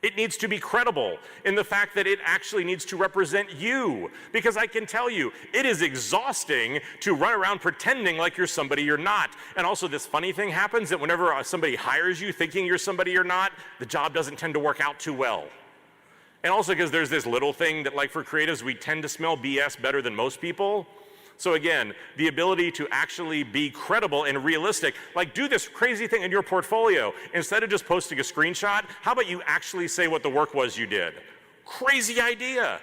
It needs to be credible in the fact that it actually needs to represent you. Because I can tell you, it is exhausting to run around pretending like you're somebody you're not. And also this funny thing happens that whenever somebody hires you thinking you're somebody you're not, the job doesn't tend to work out too well. And also because there's this little thing that, like, for creatives, we tend to smell BS better than most people. So again, the ability to actually be credible and realistic, like do this crazy thing in your portfolio. Instead of just posting a screenshot, how about you actually say what the work was you did? Crazy idea.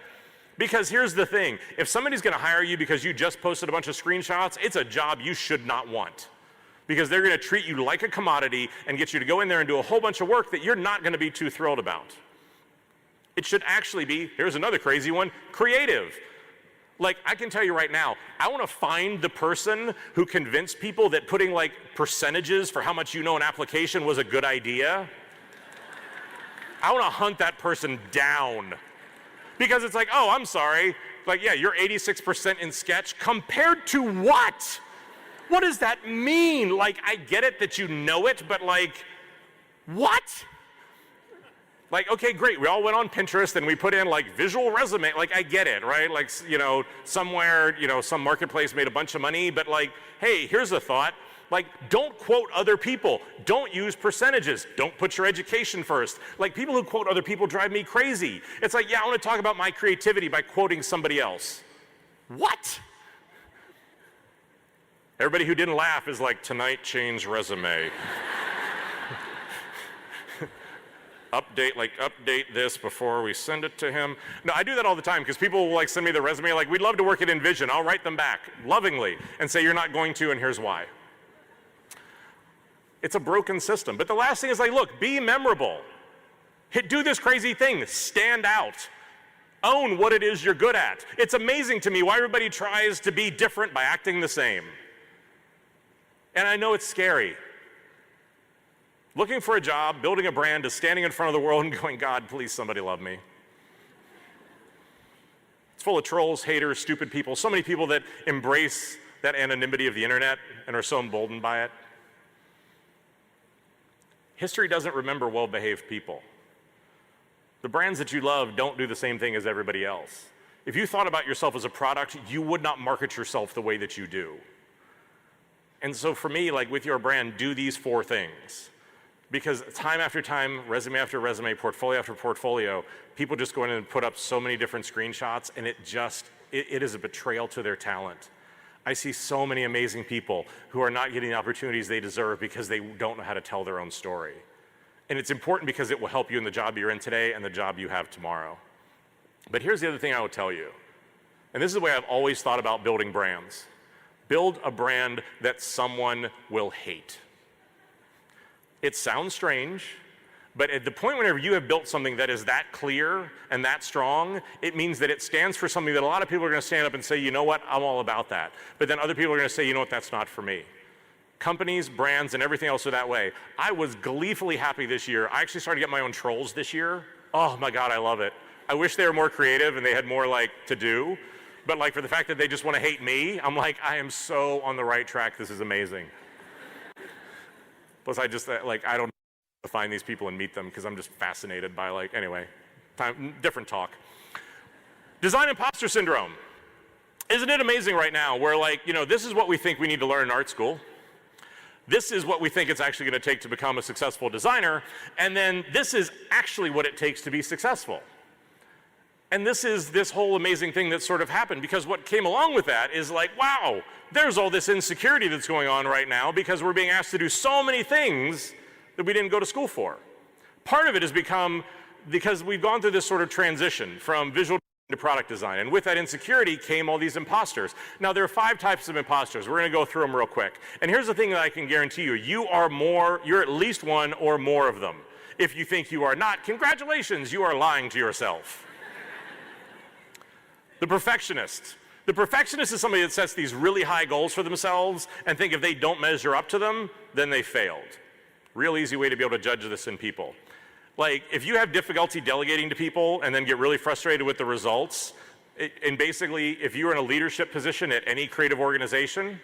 Because here's the thing, if somebody's gonna hire you because you just posted a bunch of screenshots, it's a job you should not want. Because they're gonna treat you like a commodity and get you to go in there and do a whole bunch of work that you're not gonna be too thrilled about. It should actually be, here's another crazy one, creative. Like, I can tell you right now, I want to find the person who convinced people that putting like percentages for how much you know an application was a good idea. I want to hunt that person down. Because it's like, oh, I'm sorry. Like, yeah, you're 86% in Sketch. Compared to what? What does that mean? Like, I get it that you know it, but like, what? Like, okay, great, we all went on Pinterest and we put in like visual resume, like I get it, right? Like, you know, somewhere, you know, some marketplace made a bunch of money, but like, hey, here's a thought, like, don't quote other people, don't use percentages, don't put your education first. Like, people who quote other people drive me crazy. It's like, yeah, I wanna talk about my creativity by quoting somebody else. What? Everybody who didn't laugh is like, tonight change resume. Update this before we send it to him. No, I do that all the time because people will like send me the resume like, we'd love to work at InVision. I'll write them back lovingly and say, you're not going to, and here's why. It's a broken system. But the last thing is like, look, be memorable. Do this crazy thing, stand out. Own what it is you're good at. It's amazing to me why everybody tries to be different by acting the same. And I know it's scary. Looking for a job, building a brand, is standing in front of the world and going, God, please somebody love me. It's full of trolls, haters, stupid people, so many people that embrace that anonymity of the internet and are so emboldened by it. History doesn't remember well-behaved people. The brands that you love don't do the same thing as everybody else. If you thought about yourself as a product, you would not market yourself the way that you do. And so for me, like with your brand, do these 4 things. Because time after time, resume after resume, portfolio after portfolio, people just go in and put up so many different screenshots, and it is a betrayal to their talent. I see so many amazing people who are not getting the opportunities they deserve because they don't know how to tell their own story. And it's important because it will help you in the job you're in today and the job you have tomorrow. But here's the other thing I will tell you, and this is the way I've always thought about building brands. Build a brand that someone will hate. It sounds strange, but at the point whenever you have built something that is that clear and that strong, it means that it stands for something that a lot of people are going to stand up and say, you know what, I'm all about that. But then other people are going to say, you know what, that's not for me. Companies, brands, and everything else are that way. I was gleefully happy this year. I actually started to get my own trolls this year. Oh my God, I love it. I wish they were more creative and they had more like to do. But like for the fact that they just want to hate me, I'm like, I am so on the right track. This is amazing. Plus, I just, like, I don't find these people and meet them because I'm just fascinated by, like, anyway, different talk. Design imposter syndrome. Isn't it amazing right now where, like, you know, this is what we think we need to learn in art school. This is what we think it's actually going to take to become a successful designer. And then this is actually what it takes to be successful. And this is this whole amazing thing that sort of happened, because what came along with that is like, wow, there's all this insecurity that's going on right now because we're being asked to do so many things that we didn't go to school for. Part of it has become because we've gone through this sort of transition from visual to product design, and with that insecurity came all these imposters. Now, there are 5 types of imposters. We're going to go through them real quick. And here's the thing that I can guarantee you. You're at least one or more of them. If you think you are not, congratulations, you are lying to yourself. The perfectionist. The perfectionist is somebody that sets these really high goals for themselves and think if they don't measure up to them, then they failed. Real easy way to be able to judge this in people. Like, if you have difficulty delegating to people and then get really frustrated with the results, and basically, if you're in a leadership position at any creative organization,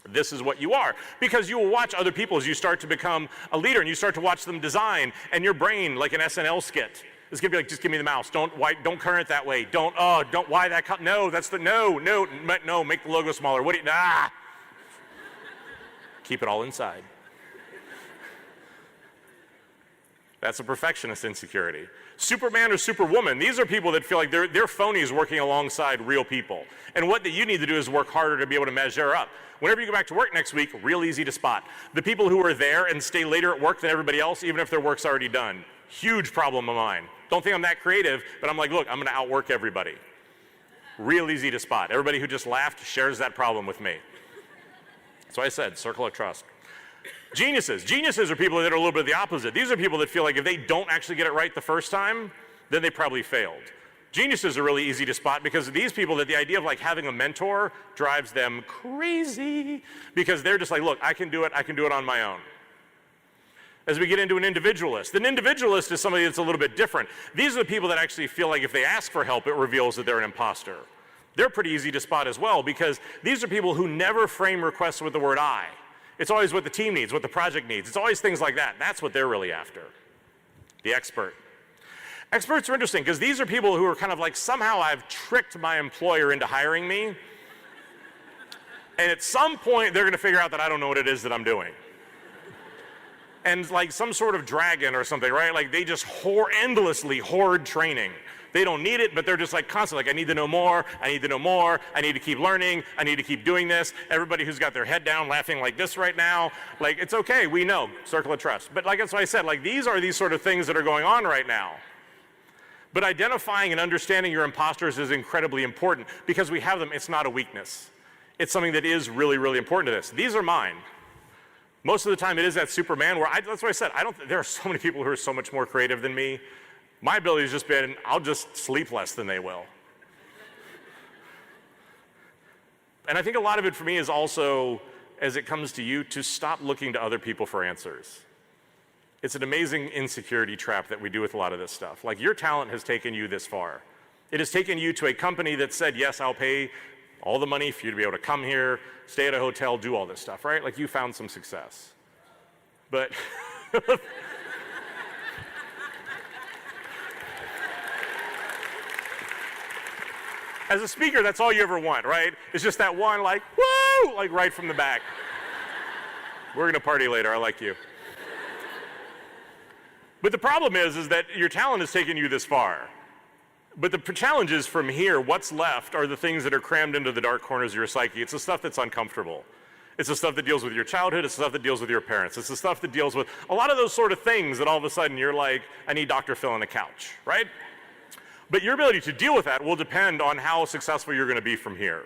this is what you are. Because you will watch other people as you start to become a leader and you start to watch them design, and your brain, like an SNL skit, it's gonna be like, just give me the mouse. Don't turn it that way. Don't why that, no, that's the, no, make the logo smaller. What do you, Keep it all inside. That's a perfectionist insecurity. Superman or superwoman, these are people that feel like they're phonies working alongside real people. And what that you need to do is work harder to be able to measure up. Whenever you go back to work next week, real easy to spot. The people who are there and stay later at work than everybody else, even if their work's already done. Huge problem of mine. Don't think I'm that creative, but I'm like, look, I'm gonna outwork everybody. Real easy to spot. Everybody who just laughed shares that problem with me. So I said, circle of trust. Geniuses. Geniuses are people that are a little bit the opposite. These are people that feel like if they don't actually get it right the first time, then they probably failed. Geniuses are really easy to spot because these people, that the idea of like having a mentor drives them crazy because they're just like, look, I can do it on my own. As we get into an individualist is somebody that's a little bit different. These are the people that actually feel like if they ask for help, it reveals that they're an imposter. They're pretty easy to spot as well because these are people who never frame requests with the word I. It's always what the team needs, what the project needs. It's always things like that. That's what they're really after. The expert. Experts are interesting because these are people who are kind of like, somehow I've tricked my employer into hiring me. And at some point, they're going to figure out that I don't know what it is that I'm doing. And like some sort of dragon or something, right? Like they just endlessly hoard training. They don't need it, but they're just like constantly like, I need to know more, I need to know more, I need to keep learning, I need to keep doing this. Everybody who's got their head down laughing like this right now, like it's okay, we know, circle of trust. But like that's what I said, like these are these sort of things that are going on right now. But identifying and understanding your imposters is incredibly important because we have them, it's not a weakness. It's something that is really, really important to this. These are mine. Most of the time it is that Superman where that's what I said, there are so many people who are so much more creative than me. My ability has just been, I'll just sleep less than they will. And I think a lot of it for me is also, as it comes to you, to stop looking to other people for answers. It's an amazing insecurity trap that we do with a lot of this stuff. Like your talent has taken you this far. It has taken you to a company that said, yes, I'll pay all the money for you to be able to come here, stay at a hotel, do all this stuff, right? Like you found some success. But as a speaker, that's all you ever want, right? It's just that one, like, woo, like right from the back. We're gonna party later, I like you. But the problem is that your talent has taken you this far. But the challenge is from here, what's left are the things that are crammed into the dark corners of your psyche. It's the stuff that's uncomfortable. It's the stuff that deals with your childhood, it's the stuff that deals with your parents. It's the stuff that deals with a lot of those sort of things that all of a sudden you're like, I need Dr. Phil on the couch, right? But your ability to deal with that will depend on how successful you're going to be from here.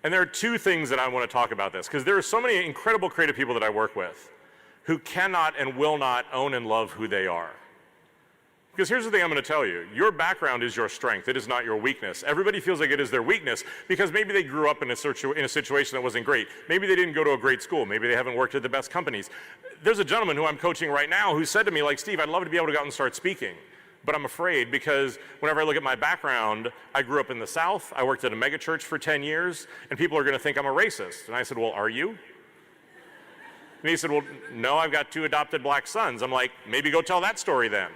And there are two things that I want to talk about this, because there are so many incredible creative people that I work with who cannot and will not own and love who they are. Because here's the thing I'm going to tell you. Your background is your strength. It is not your weakness. Everybody feels like it is their weakness because maybe they grew up in a situation that wasn't great. Maybe they didn't go to a great school. Maybe they haven't worked at the best companies. There's a gentleman who I'm coaching right now who said to me, like, Steve, I'd love to be able to go out and start speaking. But I'm afraid because whenever I look at my background, I grew up in the South, I worked at a mega church for 10 years, and people are going to think I'm a racist. And I said, well, are you? And he said, well, no, I've got 2 adopted black sons. I'm like, maybe go tell that story then.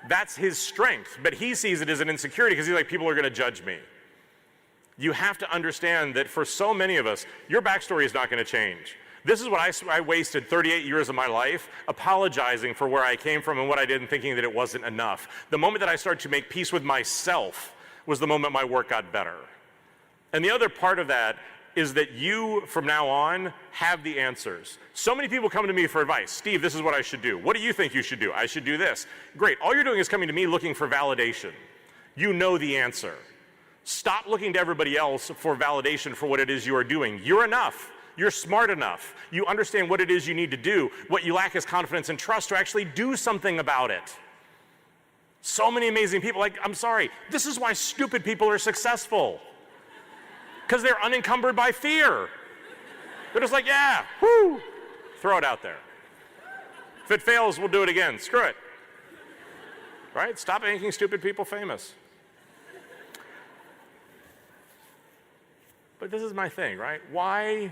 That's his strength, but he sees it as an insecurity because he's like, people are going to judge me. You have to understand that for so many of us, your backstory is not going to change. This is what I wasted 38 years of my life apologizing for where I came from and what I did and thinking that it wasn't enough. The moment that I started to make peace with myself was the moment my work got better. And the other part of that is that you, from now on, have the answers. So many people come to me for advice. Steve, this is what I should do. What do you think you should do? I should do this. Great. All you're doing is coming to me looking for validation. You know the answer. Stop looking to everybody else for validation for what it is you are doing. You're enough. You're smart enough. You understand what it is you need to do. What you lack is confidence and trust to actually do something about it. So many amazing people, like, I'm sorry, this is why stupid people are successful. Because they're unencumbered by fear. They're just like, yeah, whoo, throw it out there. If it fails, we'll do it again. Screw it. Right? Stop making stupid people famous. But this is my thing, right? Why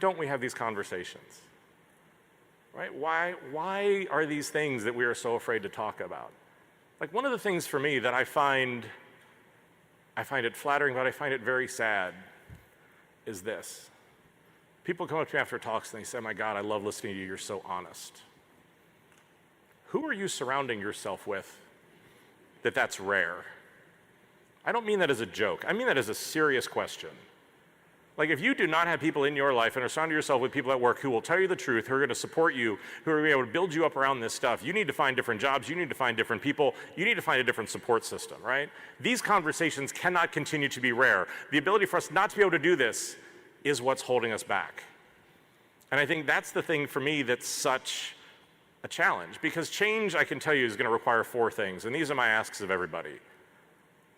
don't we have these conversations? Right? Why are these things that we are so afraid to talk about? Like one of the things for me that I find it flattering, but I find it very sad, is this. People come up to me after talks and they say, my God, I love listening to you, you're so honest. who are you surrounding yourself with that's rare? I don't mean that as a joke. I mean that as a serious question. Like, if you do not have people in your life and are surrounding yourself with people at work who will tell you the truth, who are going to support you, who are going to be able to build you up around this stuff, you need to find different jobs, you need to find different people, you need to find a different support system, right? These conversations cannot continue to be rare. The ability for us not to be able to do this is what's holding us back. And I think that's the thing for me that's such a challenge, because change, I can tell you, is going to require 4 things, and these are my asks of everybody.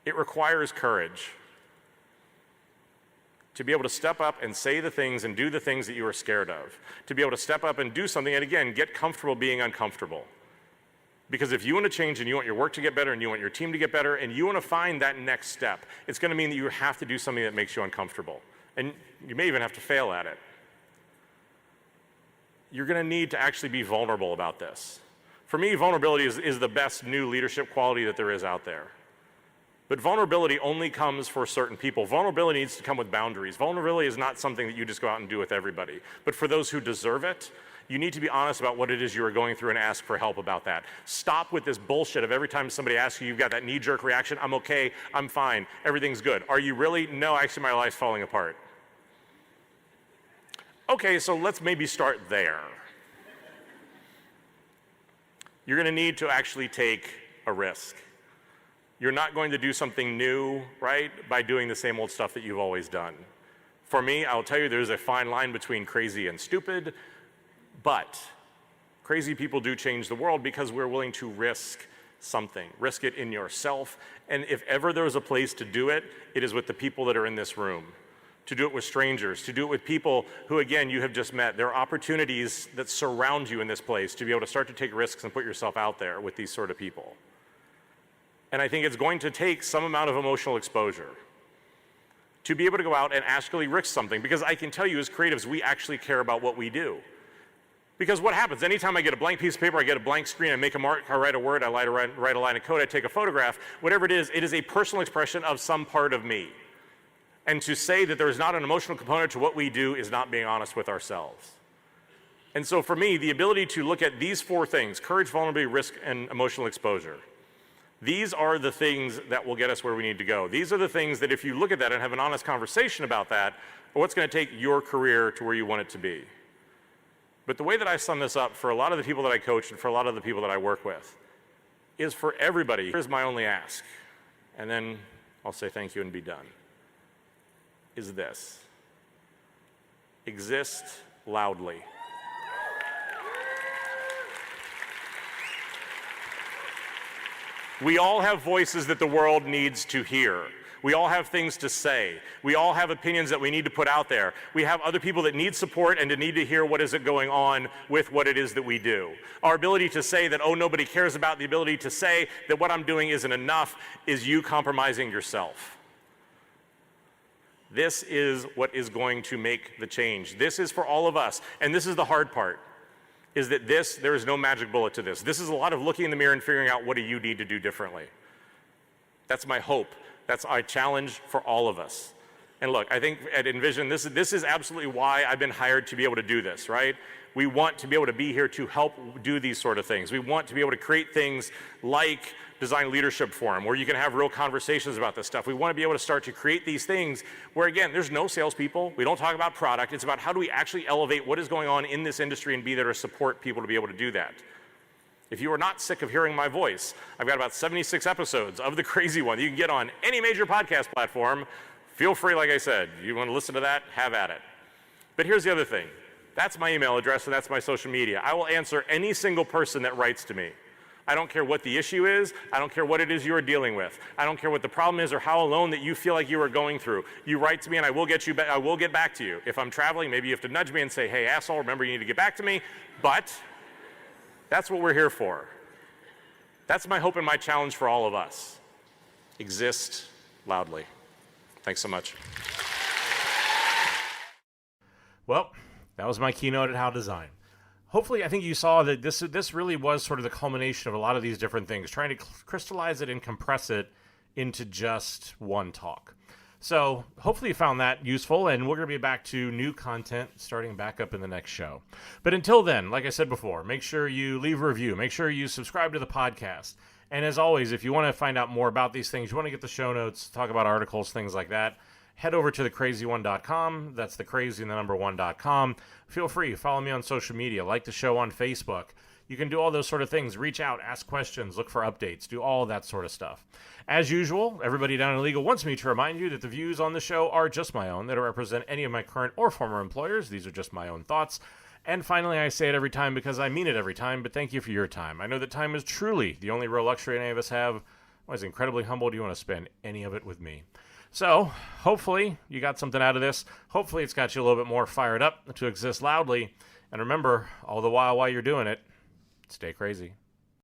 It requires courage. To be able to step up and say the things and do the things that you are scared of. To be able to step up and do something and, again, get comfortable being uncomfortable. Because if you want to change and you want your work to get better and you want your team to get better and you want to find that next step, it's going to mean that you have to do something that makes you uncomfortable. And you may even have to fail at it. You're going to need to actually be vulnerable about this. For me, vulnerability is the best new leadership quality that there is out there. But vulnerability only comes for certain people. Vulnerability needs to come with boundaries. Vulnerability is not something that you just go out and do with everybody. But for those who deserve it, you need to be honest about what it is you are going through and ask for help about that. Stop with this bullshit of every time somebody asks you, you've got that knee-jerk reaction, I'm okay, I'm fine, everything's good. Are you really? No, actually my life's falling apart. Okay, so let's maybe start there. You're going to need to actually take a risk. You're not going to do something new, right, by doing the same old stuff that you've always done. For me, I'll tell you there's a fine line between crazy and stupid, but crazy people do change the world because we're willing to risk something. Risk it in yourself, and if ever there is a place to do it, it is with the people that are in this room. To do it with strangers, to do it with people who, again, you have just met. There are opportunities that surround you in this place to be able to start to take risks and put yourself out there with these sort of people. And I think it's going to take some amount of emotional exposure to be able to go out and actually risk something. Because I can tell you as creatives, we actually care about what we do. Because what happens, anytime I get a blank piece of paper, I get a blank screen, I make a mark, I write a word, I write a line of code, I take a photograph, whatever it is a personal expression of some part of me. And to say that there is not an emotional component to what we do is not being honest with ourselves. And so for me, the ability to look at these 4 things, courage, vulnerability, risk, and emotional exposure, these are the things that will get us where we need to go. These are the things that if you look at that and have an honest conversation about that, are what's going to take your career to where you want it to be. But the way that I sum this up for a lot of the people that I coach and for a lot of the people that I work with is for everybody, here's my only ask, and then I'll say thank you and be done, is this: exist loudly. We all have voices that the world needs to hear. We all have things to say. We all have opinions that we need to put out there. We have other people that need support and to need to hear what is going on with what it is that we do. Our ability to say that, oh, nobody cares about, the ability to say that what I'm doing isn't enough, is you compromising yourself. This is what is going to make the change. This is for all of us, and this is the hard part. Is that there is no magic bullet to this. This is a lot of looking in the mirror and figuring out what do you need to do differently. That's my hope. That's our challenge for all of us. And look, I think at InVision, this is absolutely why I've been hired to be able to do this, right? We want to be able to be here to help do these sort of things. We want to be able to create things like Design Leadership Forum, where you can have real conversations about this stuff. We want to be able to start to create these things where, again, there's no salespeople. We don't talk about product. It's about how do we actually elevate what is going on in this industry and be there to support people to be able to do that. If you are not sick of hearing my voice, I've got about 76 episodes of the CRZY one. You can get on any major podcast platform. Feel free, like I said. You want to listen to that? Have at it. But here's the other thing. That's my email address and that's my social media. I will answer any single person that writes to me. I don't care what the issue is. I don't care what it is you are dealing with. I don't care what the problem is or how alone that you feel like you are going through. You write to me and I will get back to you. If I'm traveling, maybe you have to nudge me and say, hey, asshole, remember you need to get back to me. But that's what we're here for. That's my hope and my challenge for all of us. Exist loudly. Thanks so much. Well, that was my keynote at How Design. Hopefully, I think you saw that this really was sort of the culmination of a lot of these different things, trying to crystallize it and compress it into just one talk. So hopefully you found that useful, and we're going to be back to new content starting back up in the next show. But until then, like I said before, make sure you leave a review. Make sure you subscribe to the podcast. And as always, if you want to find out more about these things, you want to get the show notes, talk about articles, things like that, head over to thecrazy1.com. That's thecrazy1.com. Feel free, follow me on social media, like the show on Facebook. You can do all those sort of things. Reach out, ask questions, look for updates, do all that sort of stuff. As usual, everybody down in legal wants me to remind you that the views on the show are just my own. They don't represent any of my current or former employers. These are just my own thoughts. And finally, I say it every time because I mean it every time, but thank you for your time. I know that time is truly the only real luxury any of us have. I was incredibly humbled you want to spend any of it with me. So, hopefully, you got something out of this. Hopefully, it's got you a little bit more fired up to exist loudly. And remember, all the while you're doing it, stay crazy.